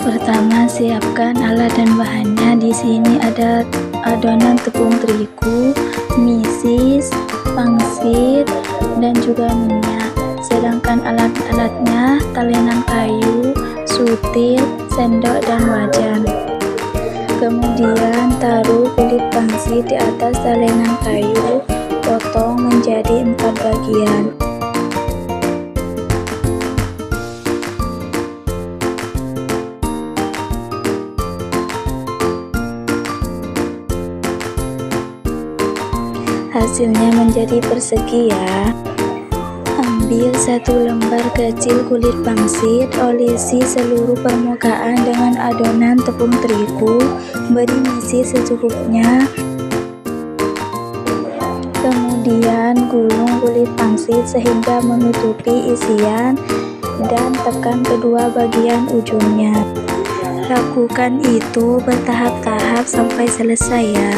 Pertama, siapkan alat dan bahannya. Di sini ada adonan tepung terigu, misis, pangsit, dan juga minyak. Sedangkan alat-alatnya talenan kayu, sutir, sendok, dan wajan. Kemudian taruh kulit pangsit di atas talenan kayu, potong menjadi 4 bagian. Hasilnya menjadi persegi ya. Ambil 1 lembar kecil kulit pangsit, olesi seluruh permukaan dengan adonan tepung terigu, beri misis secukupnya. Kemudian gulung kulit pangsit sehingga menutupi isian dan tekan kedua bagian ujungnya. Lakukan itu bertahap-tahap sampai selesai ya.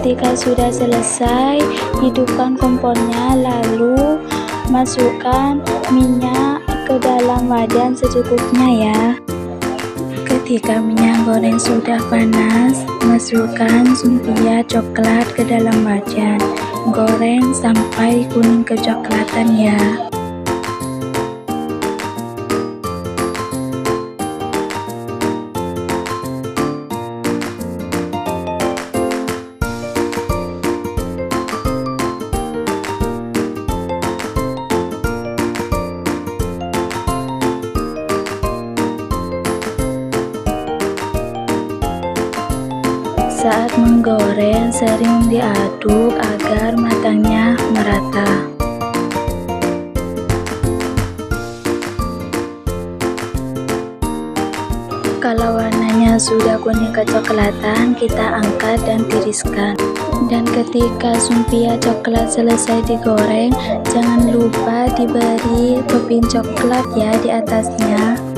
Ketika sudah selesai, hidupkan kompornya, lalu masukkan minyak ke dalam wajan secukupnya ya. Ketika minyak goreng sudah panas, masukkan sumpia coklat ke dalam wajan. Goreng sampai kuning kecoklatan ya. Saat menggoreng, sering diaduk agar matangnya merata. Kalau warnanya sudah kuning kecoklatan, kita angkat dan tiriskan. Dan ketika sumpia coklat selesai digoreng, jangan lupa diberi topping coklat ya di atasnya.